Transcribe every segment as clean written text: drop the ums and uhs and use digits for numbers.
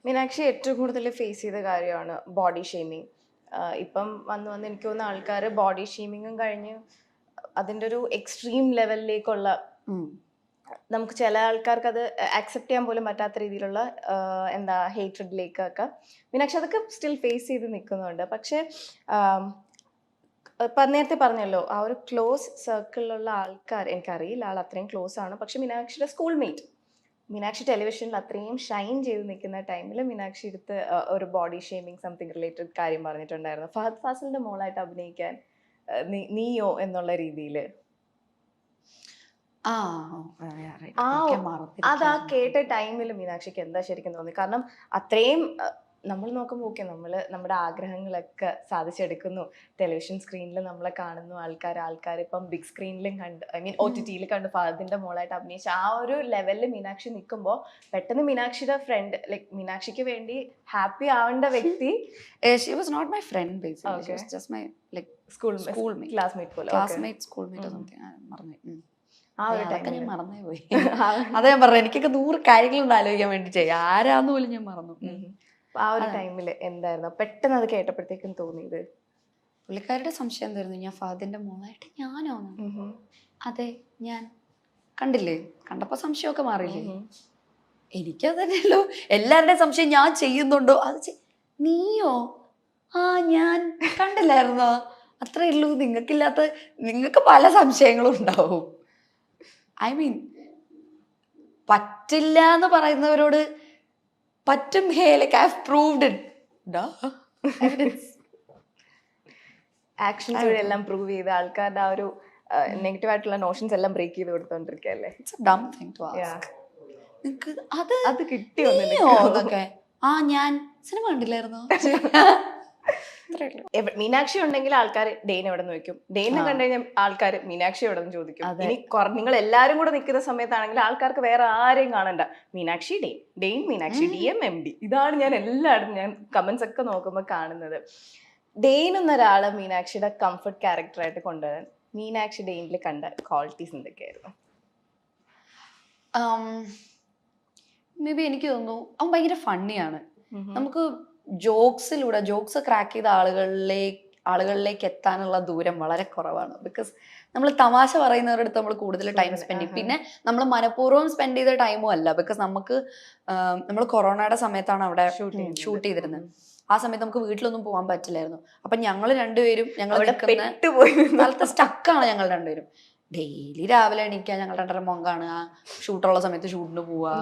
മീനാക്ഷി ഏറ്റവും കൂടുതൽ ഫേസ് ചെയ്ത കാര്യമാണ് ബോഡി ഷെയ്മിങ്. ഇപ്പം വന്ന് വന്ന് എനിക്ക് തോന്നുന്ന ആൾക്കാർ ബോഡി ഷെയ്മിങ്ങും കഴിഞ്ഞ് അതിൻ്റെ ഒരു എക്സ്ട്രീം ലെവലിലേക്കുള്ള, നമുക്ക് ചില ആൾക്കാർക്ക് അത് അക്സെപ്റ്റ് ചെയ്യാൻ പോലും പറ്റാത്ത രീതിയിലുള്ള എന്താ ഹേറ്റ്രഡിലേക്കൊക്കെ മീനാക്ഷി അതൊക്കെ സ്റ്റിൽ ഫേസ് ചെയ്ത് നിൽക്കുന്നുണ്ട്. പക്ഷേ നേരത്തെ പറഞ്ഞല്ലോ, ആ ഒരു ക്ലോസ് സർക്കിളിലുള്ള ആൾക്കാർ, എനിക്കറിയില്ല ആൾ അത്രയും ക്ലോസ് ആണ്, പക്ഷെ മീനാക്ഷിയുടെ സ്കൂൾ മേറ്റ്, മീനാക്ഷി ടെലിവിഷനിൽ അത്രയും ഷൈൻ ചെയ്ത് നിൽക്കുന്ന ടൈമിൽ മീനാക്ഷി എടുത്ത് ഒരു ബോഡി ഷേമിങ് സംതിങ് റിലേറ്റഡ് കാര്യം പറഞ്ഞിട്ടുണ്ടായിരുന്നു. ഫഹദ് ഫാസിലിന്റെ മോളായിട്ട് അഭിനയിക്കാൻ നീയോ എന്നുള്ള രീതിയിൽ അതാ കേട്ട ടൈമിൽ മീനാക്ഷിക്ക് എന്താ ശരിക്കും തോന്നി? കാരണം അത്രയും നമ്മൾ നോക്കുമ്പോൾ ഓക്കെ, നമ്മൾ നമ്മുടെ ആഗ്രഹങ്ങളൊക്കെ സാധിച്ചെടുക്കുന്നു, ടെലിവിഷൻ സ്ക്രീനിൽ നമ്മളെ കാണുന്നു ആൾക്കാർ ഇപ്പം ബിഗ് സ്ക്രീനിലും കണ്ട്, ഐ മീൻ OTT കണ്ട് ഫഹദിന്റെ മോളായിട്ട് അഭിനയിച്ച ആ ഒരു ലെവലിൽ മീനാക്ഷി നിൽക്കുമ്പോൾ പെട്ടെന്ന് മീനാക്ഷിയുടെ ഫ്രണ്ട്, ലൈക് മീനാക്ഷിക്ക് വേണ്ടി ഹാപ്പി ആവേണ്ട വ്യക്തി, she was not my friend basically. Okay. She was just my like schoolmate, classmate പോലെ, schoolmate or something. മറന്നു. ആ ഒരു അതൊക്കെ ടൈമിൽ ഞാൻ മറന്നേ പോയി. അതാ ഞാൻ പറഞ്ഞു, എനിക്കൊക്കെ 100 കാര്യങ്ങളൊന്നും ആലോചിക്കാൻ വേണ്ടി ചെയ്യാം, ആരാന്ന് പോലും ഞാൻ മറന്നു. ആ ഒരു ടൈമിൽ എന്തായിരുന്നു പെട്ടെന്ന് അത് കേട്ടപ്പോഴത്തേക്കും തോന്നിയത്? പുള്ളിക്കാരുടെ സംശയം എന്തായിരുന്നു, ഞാൻ ഫഹദിന്റെ മോളായിട്ട് ഞാനോ? അതെ, ഞാൻ. കണ്ടില്ലേ, കണ്ടപ്പോ സംശയമൊക്കെ മാറിയില്ലേ? എനിക്കതന്നെയല്ലോ എല്ലാവരുടെയും സംശയം, ഞാൻ ചെയ്യുന്നുണ്ടോ, അത് നീയോ? ആ, ഞാൻ കണ്ടില്ലായിരുന്നോ? അത്രേ ഉള്ളൂ. നിങ്ങൾക്ക് പല സംശയങ്ങളും ഉണ്ടാവും. ഐ മീൻ, പറ്റില്ല എന്ന് പറയുന്നവരോട് പറ്റും. Hey, like I have proved it. Actions വഴി എല്ലാം പ്രൂവ് ചെയ്ത് ആൾക്കാരുടെ ആ ഒരു നെഗറ്റീവ് ആയിട്ടുള്ള നോഷൻസ് എല്ലാം ബ്രേക്ക് ചെയ്ത് കൊടുത്തോണ്ടിരിക്കല്ലേ. അത് കിട്ടിയോ എന്നൊക്കെ? ആ, ഞാൻ സിനിമ കണ്ടില്ലായിരുന്നോ? മീനാക്ഷി ഉണ്ടെങ്കിൽ ആൾക്കാർ ഡെയിൻ എവിടെ നിന്ന് വെക്കും, ഡെയിനെ കണ്ടു കഴിഞ്ഞാൽ ആൾക്കാർ മീനാക്ഷി എവിടെ നിന്ന് ചോദിക്കും. ഇനി നിങ്ങൾ എല്ലാരും കൂടെ നിൽക്കുന്ന സമയത്താണെങ്കിൽ ആൾക്കാർക്ക് വേറെ ആരെയും കാണണ്ട, മീനാക്ഷി ഡെയിൻ, ഡെയിൻ മീനാക്ഷി, DM MD, ഇതാണ് ഞാൻ എല്ലായിടത്തും ഞാൻ കമന്റ്സ് ഒക്കെ നോക്കുമ്പോൾ കാണുന്നത്. ഡെയിൻ എന്നൊരാളെ മീനാക്ഷിയുടെ കംഫർട്ട് ക്യാരക്ടറായിട്ട് കൊണ്ടുവരാൻ മീനാക്ഷി ഡെയിനിൽ കണ്ട ക്വാളിറ്റീസ് എന്തൊക്കെയായിരുന്നു? മേ ബി എനിക്ക് തോന്നുന്നു അവൻ ഭയങ്കര ഫണ്ണിയാണ്. നമുക്ക് ജോക്സ് ക്രാക്ക് ചെയ്ത ആളുകളിലേക്ക് എത്താനുള്ള ദൂരം വളരെ കുറവാണ്. ബിക്കോസ് നമ്മൾ തമാശ പറയുന്നവരുടെ അടുത്ത് നമ്മൾ കൂടുതൽ ടൈം സ്പെൻഡ് ചെയ്യും. പിന്നെ നമ്മൾ മനഃപൂർവ്വം സ്പെൻഡ് ചെയ്ത ടൈമും അല്ല. ബിക്കോസ് നമ്മൾ കൊറോണയുടെ സമയത്താണ് അവിടെ ഷൂട്ട് ചെയ്തിരുന്നത്. ആ സമയത്ത് നമുക്ക് വീട്ടിലൊന്നും പോകാൻ പറ്റില്ലായിരുന്നു. അപ്പൊ ഞങ്ങൾ രണ്ടുപേരും സ്ഥലത്ത് സ്റ്റക്കാണ്. ഞങ്ങൾ രണ്ടുപേരും ഡെയിലി രാവിലെ എണീക്കുക, ഞങ്ങൾ രണ്ടര മോൻ കാണുക, ഷൂട്ടുള്ള സമയത്ത് ഷൂട്ടിന് പോവുക,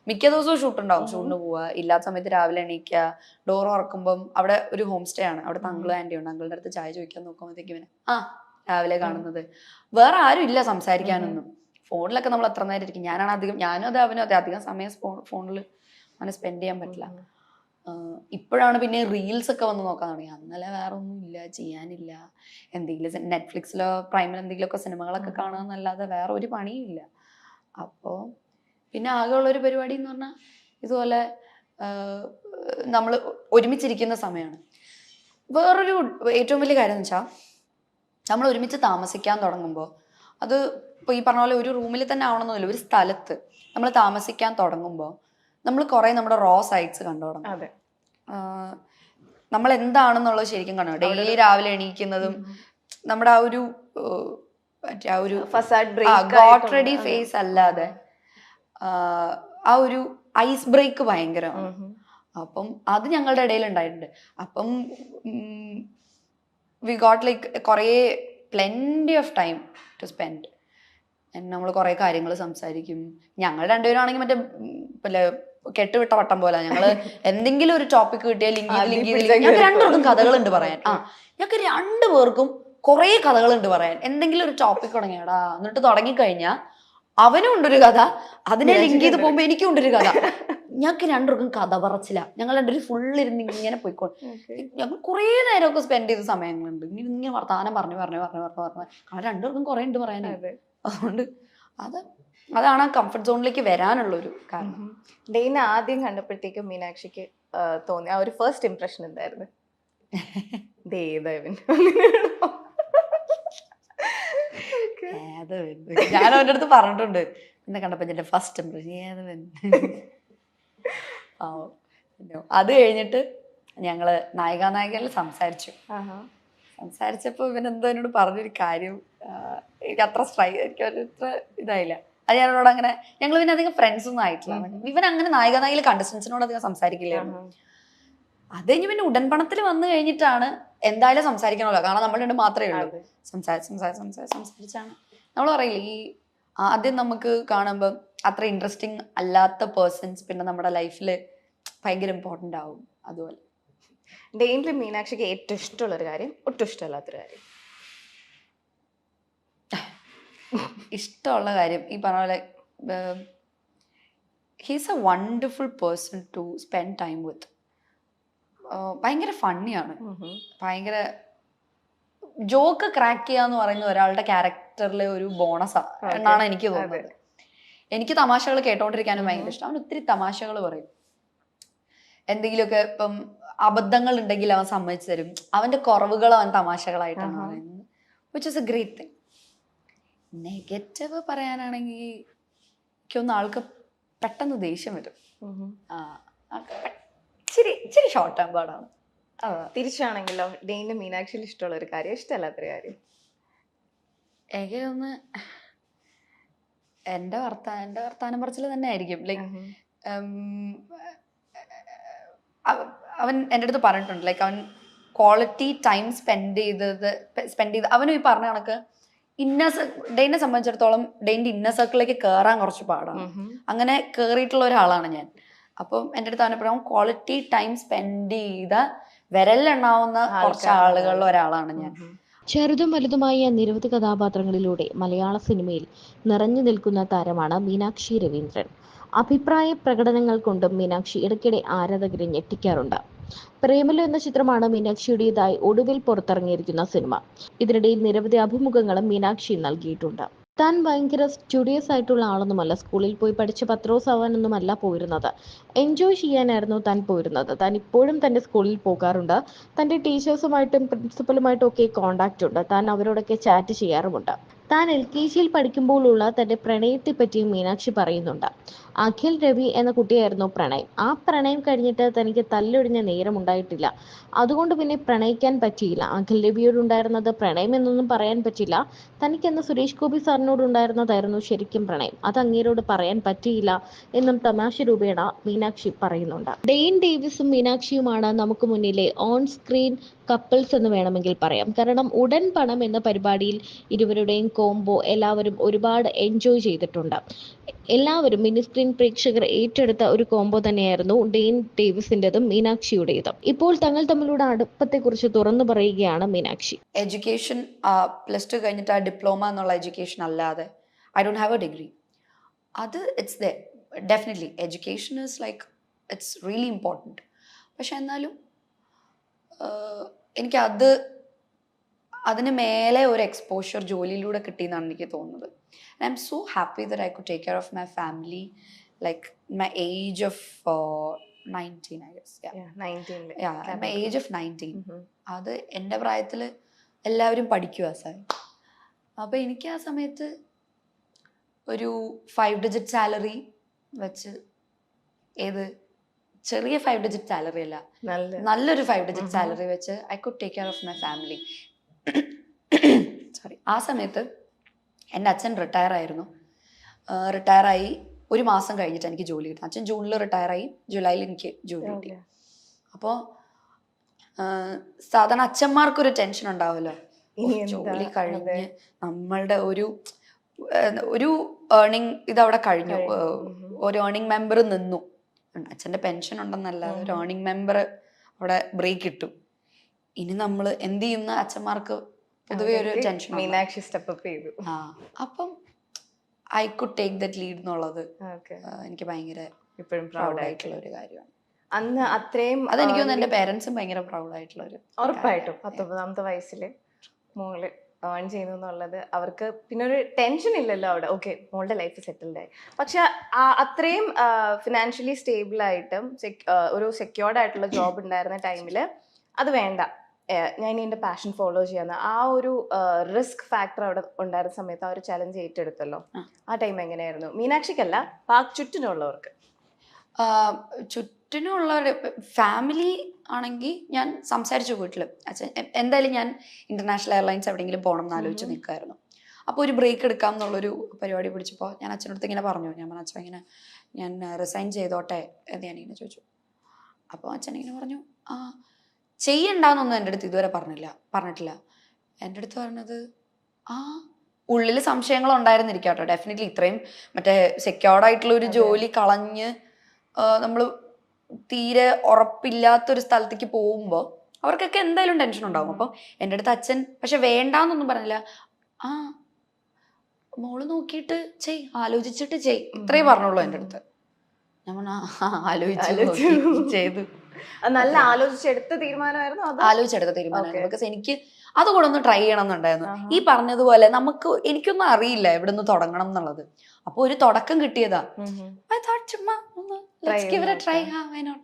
മിക്ക ദിവസവും ഷൂട്ടുണ്ടാവും, ഷൂട്ടിന് പോവുക, ഇല്ലാത്ത സമയത്ത് രാവിലെ എണീക്കുക. ഡോർ തുറക്കുമ്പം അവിടെ ഒരു ഹോം സ്റ്റേ ആണ്, അവിടെ അങ്കിളും ആന്റി ഉണ്ട്. അങ്കിളുടെ അടുത്ത് ചായ ചോദിക്കാൻ നോക്കുമ്പോഴത്തേക്കും ഇവനെ രാവിലെ കാണുന്നത്. വേറെ ആരും ഇല്ല സംസാരിക്കാനൊന്നും. ഫോണിലൊക്കെ നമ്മൾ എത്ര നേരം ഇരിക്കും. ഞാനും അതെ അവനും അതെ, അധികം സമയം ഫോണിൽ അങ്ങനെ സ്പെൻഡ് ചെയ്യാൻ പറ്റില്ല. ഇപ്പോഴാണ് പിന്നെ റീൽസ് ഒക്കെ വന്ന് നോക്കാൻ തുടങ്ങി. അന്നലെ വേറെ ഒന്നും ഇല്ല, ചെയ്യാനില്ല. എന്തെങ്കിലും നെറ്റ്ഫ്ലിക്സിലോ പ്രൈമിലോ എന്തെങ്കിലുമൊക്കെ സിനിമകളൊക്കെ കാണുക എന്നല്ലാതെ വേറെ ഒരു പണിയും ഇല്ല. അപ്പോൾ പിന്നെ ആകെയുള്ളൊരു പരിപാടി എന്ന് പറഞ്ഞാൽ ഇതുപോലെ നമ്മൾ ഒരുമിച്ചിരിക്കുന്ന സമയമാണ്. വേറൊരു ഏറ്റവും വലിയ കാര്യം എന്ന് വെച്ചാൽ, നമ്മൾ ഒരുമിച്ച് താമസിക്കാൻ തുടങ്ങുമ്പോൾ, അത് ഇപ്പോൾ ഈ പറഞ്ഞ പോലെ ഒരു റൂമിൽ തന്നെ ആവണമെന്നില്ല, ഒരു സ്ഥലത്ത് നമ്മൾ താമസിക്കാൻ തുടങ്ങുമ്പോൾ നമ്മൾ കുറേ നമ്മുടെ റോ സൈഡ്സ് കണ്ടു തുടങ്ങും. അതെ, നമ്മൾ എന്താണെന്നുള്ളത് ശരിക്കും കാണും. ഡെയിലി രാവിലെ എണീക്കുന്നതും നമ്മുടെ ആ ഒരു ഗോട്ട് റെഡി ഫേസ് അല്ലാതെ ആ ഒരു ഐസ് ബ്രേക്ക് ഭയങ്കരമാണ്. അപ്പം അത് ഞങ്ങളുടെ ഇടയിൽ ഉണ്ടായിട്ടുണ്ട്. അപ്പം വി ഗോട്ട് ലൈക്ക് കുറേ plenty of time to spend. നമ്മൾ കുറേ കാര്യങ്ങൾ സംസാരിക്കും. ഞങ്ങൾ രണ്ടുപേരും ആണെങ്കിൽ മറ്റേ കെട്ടുവിട്ട വട്ടം പോലെ ഞങ്ങള് എന്തെങ്കിലും ഒരു ടോപ്പിക് കിട്ടിയാൽ ഞങ്ങൾക്ക് രണ്ടുപേർക്കും കഥകളുണ്ട് പറയാൻ. ഞങ്ങൾക്ക് രണ്ടുപേർക്കും കുറെ കഥകളുണ്ട് പറയാൻ. എന്തെങ്കിലും ഒരു ടോപ്പിക് തുടങ്ങിയാടാ, എന്നിട്ട് തുടങ്ങിക്കഴിഞ്ഞാൽ അവനും ഉണ്ടൊരു കഥ, അതിനെ ലിങ്ക് ചെയ്ത് പോകുമ്പോ എനിക്കും ഉണ്ടൊരു കഥ. ഞങ്ങൾക്ക് രണ്ടുപേർക്കും കഥ പറച്ചില്ല. ഞങ്ങൾ രണ്ടുപേരും ഫുള്ളിരുന്ന് ഇങ്ങനെ പോയിക്കോളും. ഞങ്ങൾ കുറേ നേരമൊക്കെ സ്പെൻഡ് ചെയ്ത സമയങ്ങളുണ്ട്. ഇങ്ങനെ വർത്താനം പറഞ്ഞു കാരണം രണ്ടുപേർക്കും കുറെ ഉണ്ട് പറയാനായിട്ട്. അതുകൊണ്ട് അതാണ് ആ കംഫർട്ട് സോണിലേക്ക് വരാനുള്ളൊരു കാരണം. ഡെയിനെ ആദ്യം കണ്ടപ്പോഴത്തേക്കും മീനാക്ഷിക്ക് തോന്നി ആ ഒരു ഫസ്റ്റ് ഇംപ്രഷൻ എന്തായിരുന്നു? ഞാൻ അവൻ്റെ അടുത്ത് പറഞ്ഞിട്ടുണ്ട്, എന്നെ കണ്ടപ്പോ എന്റെ ഫസ്റ്റ് ഇംപ്രഷൻ അത് കഴിഞ്ഞിട്ട് ഞങ്ങള് നായികയിൽ സംസാരിച്ചപ്പോ ഇവനെന്തോ എന്നോട് പറഞ്ഞൊരു കാര്യം എനിക്ക് അത്ര എനിക്ക് അത്ര ഇതായില്ല. അത് ഞാനോട് അങ്ങനെ ഞങ്ങൾ പിന്നെ അധികം ഫ്രണ്ട്സ് ഒന്നും ആയിട്ടില്ല. ഇവൻ അങ്ങനെ നായികയിൽ കണ്ടസ്റ്റൻസിനോട് അധികം സംസാരിക്കില്ലായിരുന്നു. അത് കഴിഞ്ഞ് പിന്നെ ഉടൻപണത്തിൽ വന്നു കഴിഞ്ഞിട്ടാണ് എന്തായാലും സംസാരിക്കണമല്ലോ, കാരണം നമ്മൾ രണ്ട് മാത്രമേ ഉള്ളൂ. സംസാരിച്ചാണ് നമ്മൾ പറയില്ലേ, ഈ ആദ്യം നമുക്ക് കാണുമ്പോൾ അത്ര ഇൻട്രസ്റ്റിംഗ് അല്ലാത്ത പേഴ്സൺസ് പിന്നെ നമ്മുടെ ലൈഫിൽ ഭയങ്കര ഇമ്പോർട്ടൻ്റ് ആവും. അതുപോലെ ഡെയിനിൽ മീനാക്ഷിക്ക് ഏറ്റവും ഇഷ്ടമുള്ളൊരു കാര്യം, ഒട്ടും ഇഷ്ടമല്ലാത്തൊരു കാര്യം? ഇഷ്ടമുള്ള കാര്യം ഈ പറഞ്ഞ പോലെ he's a wonderful person to spend time with. ഭയങ്കര ഫണ്ണിയാണ്, ഭയങ്കര ജോക്ക് ക്രാക്ക് ചെയ്യാന്ന് പറയുന്ന ഒരാളുടെ ക്യാരക്ടറിലെ ഒരു ബോണസാ എന്നാണ് എനിക്ക് തോന്നുന്നത്. എനിക്ക് തമാശകൾ കേട്ടോണ്ടിരിക്കാനും ഭയങ്കര ഇഷ്ടം. അവൻ ഒത്തിരി തമാശകൾ പറയും. എന്തെങ്കിലുമൊക്കെ ഇപ്പം അബദ്ധങ്ങൾ ഉണ്ടെങ്കിൽ അവൻ സമ്മതിച്ചു തരും. അവന്റെ കുറവുകൾ അവൻ തമാശകളായിട്ടാണ് പറയുന്നത്, which is A great thing. Negative പറയാനാണെങ്കിൽ എനിക്കൊന്നും ആൾക്ക് പെട്ടെന്ന് ദേഷ്യം വരും. ഇച്ചിരി ഷോർട്ട് ടൈം പാടാണ്. തിരിച്ചാണെങ്കിലോ, ഡെയിന് മീനാക്ഷിയിൽ ഇഷ്ടമുള്ള ഒരു കാര്യം, ഇഷ്ടമല്ലാത്തൊരു കാര്യം? എനിക്ക് ഒന്ന് എന്റെ വർത്താനം പറച്ചിൽ തന്നെ ആയിരിക്കും. ലൈക്ക് അവൻ എൻ്റെ അടുത്ത് പറഞ്ഞിട്ടുണ്ട്, ലൈക്ക് അവൻ ക്വാളിറ്റി ടൈം സ്പെൻഡ് ചെയ്ത് അവനും ഈ പറഞ്ഞ കണക്ക് ഡെയിനെ സംബന്ധിച്ചിടത്തോളം ഡെയിൻ്റെ ഇന്നർ സർക്കിളിലേക്ക് കയറാൻ കുറച്ച് പാടാണ്. അങ്ങനെ കയറിയിട്ടുള്ള ഒരാളാണ് ഞാൻ. അപ്പം എൻ്റെ അടുത്ത് അവനെ പറയാം, ക്വാളിറ്റി ടൈം സ്പെൻഡ് ചെയ്ത വിരലിലെണ്ണാവുന്ന കുറച്ച് ആളുകളിൽ ഒരാളാണ് ഞാൻ. ചെറുതും വലുതുമായ നിരവധി കഥാപാത്രങ്ങളിലൂടെ മലയാള സിനിമയിൽ നിറഞ്ഞു നിൽക്കുന്ന താരമാണ് മീനാക്ഷി രവീന്ദ്രൻ. അഭിപ്രായ പ്രകടനങ്ങൾ കൊണ്ടും മീനാക്ഷി ഇടയ്ക്കിടെ ആരാധകരെ ഞെട്ടിക്കാറുണ്ട്. പ്രേമലു എന്ന ചിത്രമാണ് മീനാക്ഷിയുടേതായി ഒടുവിൽ പുറത്തിറങ്ങിയിരിക്കുന്ന സിനിമ. ഇതിനിടയിൽ നിരവധി അഭിമുഖങ്ങളും മീനാക്ഷി നൽകിയിട്ടുണ്ട്. താൻ ഭയങ്കര സ്റ്റുഡിയസ് ആയിട്ടുള്ള ആളൊന്നുമല്ല, സ്കൂളിൽ പോയി പഠിച്ച് പത്രോസ് ആവാനൊന്നുമല്ല പോയിരുന്നത്, എൻജോയ് ചെയ്യാനായിരുന്നു താൻ പോയിരുന്നത്. താൻ ഇപ്പോഴും തൻ്റെ സ്കൂളിൽ പോകാറുണ്ട്. തൻ്റെ ടീച്ചേഴ്സുമായിട്ടും പ്രിൻസിപ്പലുമായിട്ടും ഒക്കെ കോണ്ടാക്റ്റ് ഉണ്ട്. താൻ അവരോടൊക്കെ ചാറ്റ് ചെയ്യാറുമുണ്ട്. താൻ LKG പഠിക്കുമ്പോഴുള്ള തൻ്റെ പ്രണയത്തെ പറ്റിയും മീനാക്ഷി പറയുന്നുണ്ട്. അഖിൽ രവി എന്ന കുട്ടിയായിരുന്നു പ്രണയം. ആ പ്രണയം കഴിഞ്ഞിട്ട് തനിക്ക് തല്ലൊടിഞ്ഞ നേരം ഉണ്ടായിട്ടില്ല. അതുകൊണ്ട് പിന്നെ പ്രണയിക്കാൻ പറ്റിയില്ല. അഖിൽ രവിയോടുണ്ടായിരുന്നത് പ്രണയം എന്നൊന്നും പറയാൻ പറ്റില്ല. തനിക്കെന്ന് സുരേഷ് ഗോപി സാറിനോട് ഉണ്ടായിരുന്നതായിരുന്നു ശരിക്കും പ്രണയം. അത് അങ്ങേരോട് പറയാൻ പറ്റിയില്ല എന്നും തമാശ രൂപേണ മീനാക്ഷി പറയുന്നുണ്ട്. ഡെയിൻ ഡേവിസും മീനാക്ഷിയുമാണ് നമുക്ക് മുന്നിലെ ഓൺ സ്ക്രീൻ കപ്പിൾസ് എന്ന് വേണമെങ്കിൽ പറയാം. കാരണം ഉടൻ പണം എന്ന പരിപാടിയിൽ ഇരുവരുടെയും കോംബോ എല്ലാവരും ഒരുപാട് എൻജോയ് ചെയ്തിട്ടുണ്ട്. എല്ലാവരും മിനി സ്ക്രീൻ പ്രേക്ഷകർ ഏറ്റെടുത്ത ഒരു കോംബോ തന്നെയായിരുന്നു ഡെയിൻ ഡേവിസിൻ്റെതും മീനാക്ഷിയുടേതും. ഇപ്പോൾ തങ്ങൾ തമ്മിലുള്ള അടുപ്പത്തെക്കുറിച്ച് തുറന്നു പറയുകയാണ് മീനാക്ഷി. എഡ്യൂക്കേഷൻ +2 കഴിഞ്ഞിട്ട് ആ ഡിപ്ലോമ എന്നുള്ള എഡ്യൂക്കേഷൻ അല്ലാതെ I don't have a degree. അത് it's the definitely education is like it's really important. പക്ഷെ എന്നാലും എനിക്ക് അതിന് മേലെ ഒരു എക്സ്പോഷർ ജോലിയിലൂടെ കിട്ടിയെന്നാണ് എനിക്ക് തോന്നുന്നത്. And I M so happy that I could take care of my family like my age of 19 I guess. My age of 19. അത് എൻ്റെ പ്രായത്തിൽ എല്ലാവരും പഠിക്കുക സാർ. അപ്പോൾ എനിക്ക് ആ സമയത്ത് ഒരു 5 ഡിജിറ്റ് സാലറി വെച്ച്, ചെറിയ 5 ഡിജിറ്റ് സാലറി അല്ല, നല്ലൊരു 5 ഡിജിറ്റ് സാലറി വെച്ച് I could take care of my family. Sorry. ആ സമയത്ത് എൻ്റെ അച്ഛൻ റിട്ടയറായിരുന്നു. റിട്ടയറായി 1 മാസം കഴിഞ്ഞിട്ട് എനിക്ക് ജോലി കിട്ടി. അച്ഛൻ ജൂണിൽ റിട്ടയറായി, ജൂലൈയിൽ എനിക്ക് ജോലി കിട്ടി. അപ്പോൾ സാധാരണ അച്ഛന്മാർക്കൊരു ടെൻഷൻ ഉണ്ടാവുമല്ലോ, ജോലി കഴിഞ്ഞ് നമ്മളുടെ ഒരു ഏർണിംഗ് ഇതവിടെ കഴിഞ്ഞു, ഒരു ഏർണിംഗ് മെമ്പർ നിന്നു. അച്ഛൻ്റെ പെൻഷൻ ഉണ്ടെന്നല്ല, ഒരു ഏർണിംഗ് മെമ്പർ അവിടെ ബ്രേക്ക് കിട്ടും. ഇനി നമ്മൾ എന്ത് ചെയ്യുന്ന അച്ഛന്മാർക്ക് പൊതുവെ ഒരു ടെൻഷൻ. മീനാക്ഷി സ്റ്റെപ്പ് അപ്പ് ചെയ്തു. അപ്പം I could take that lead എന്നുള്ളത് എനിക്ക് ഭയങ്കര ഇപ്പോഴും പ്രൗഡ് ആയിട്ടുള്ള ഒരു കാര്യമാണ്. അന്ന് അത്രയും അതെനിക്ക് തോന്നുന്നു എൻ്റെ പേരൻസും ഭയങ്കര പ്രൗഡ് ആയിട്ടുള്ള ഒരു. ഉറപ്പായിട്ടും 19ാമത്തെ വയസ്സിൽ മോള് ഏൺ ചെയ്യുന്നു എന്നുള്ളത് അവർക്ക് പിന്നെ ഒരു ടെൻഷൻ ഇല്ലല്ലോ അവിടെ. ഓക്കെ, മോളുടെ ലൈഫ് സെറ്റിൽഡ് ആയി. പക്ഷെ അത്രയും ഫിനാൻഷ്യലി സ്റ്റേബിൾ ആയിട്ടും ഒരു സെക്യൂർഡ് ആയിട്ടുള്ള ജോബ് ഉണ്ടായിരുന്ന ടൈമിൽ അത് വേണ്ട, ഞാൻ എൻ്റെ പാഷൻ ഫോളോ ചെയ്യാന്ന് ആ ഒരു റിസ്ക് ഫാക്ടർ അവിടെ ഉണ്ടായിരുന്ന സമയത്ത് ആ ഒരു ചലഞ്ച് ഏറ്റെടുത്തല്ലോ. ആ ടൈം എങ്ങനെയായിരുന്നു? മീനാക്ഷിക്കല്ല, ചുറ്റിനുള്ളവർക്ക്. ചുറ്റിനുള്ള ഫാമിലി ആണെങ്കിൽ ഞാൻ സംസാരിച്ചു വീട്ടിൽ അച്ഛൻ എന്തായാലും ഞാൻ ഇന്റർനാഷണൽ എയർലൈൻസ് എവിടെയെങ്കിലും പോകണം എന്ന് ആലോചിച്ച് നിൽക്കുമായിരുന്നു. അപ്പോൾ ഒരു ബ്രേക്ക് എടുക്കാം എന്നുള്ളൊരു പരിപാടി പിടിച്ചപ്പോൾ ഞാൻ അച്ഛനടുത്ത് ഇങ്ങനെ പറഞ്ഞു. ഞാൻ പറഞ്ഞു, അച്ഛൻ ഇങ്ങനെ ഞാൻ റിസൈൻ ചെയ്തോട്ടെ എന്ന് ഞാനിങ്ങനെ ചോദിച്ചു. അപ്പോൾ അച്ഛൻ ഇങ്ങനെ പറഞ്ഞു, ആ ചെയ്യണ്ടെന്നൊന്നും എൻ്റെ അടുത്ത് ഇതുവരെ പറഞ്ഞിട്ടില്ല. എൻ്റെ അടുത്ത് പറഞ്ഞത് ആ ഉള്ളിൽ സംശയങ്ങൾ ഉണ്ടായിരുന്നിരിക്കാം കേട്ടോ. ഡെഫിനറ്റ്ലി ഇത്രയും മറ്റേ സെക്യൂർഡ് ആയിട്ടുള്ള ഒരു ജോലി കളഞ്ഞ് നമ്മൾ തീരെ ഉറപ്പില്ലാത്തൊരു സ്ഥലത്തേക്ക് പോകുമ്പോൾ അവർക്കൊക്കെ എന്തായാലും ടെൻഷൻ ഉണ്ടാവും. അപ്പം എൻ്റെ അടുത്ത് അച്ഛൻ പക്ഷെ വേണ്ടാന്നൊന്നും പറഞ്ഞില്ല. ആ മോള് നോക്കിയിട്ട് ആലോചിച്ചിട്ട് ഇത്രേ പറഞ്ഞുള്ളൂ എൻ്റെ അടുത്ത്. ഞാൻ പറഞ്ഞു ആലോചിച്ചു ചെയ്തു. നല്ല ആലോചിച്ചെടുത്ത തീരുമാനമായിരുന്നു. ആലോചിച്ചെടുത്ത തീരുമാനമായിരുന്നു. ബിക്കോസ് എനിക്ക് അതുകൂടെ ഒന്ന് ട്രൈ ചെയ്യണം എന്നുണ്ടായിരുന്നു. ഈ പറഞ്ഞതുപോലെ എനിക്കൊന്നും അറിയില്ല എവിടെ നിന്ന് തുടങ്ങണം എന്നുള്ളത്. അപ്പൊ ഒരു തുടക്കം കിട്ടിയതാ. I thought ചുമ്മാ ഒന്ന് let's give it a try. Why not?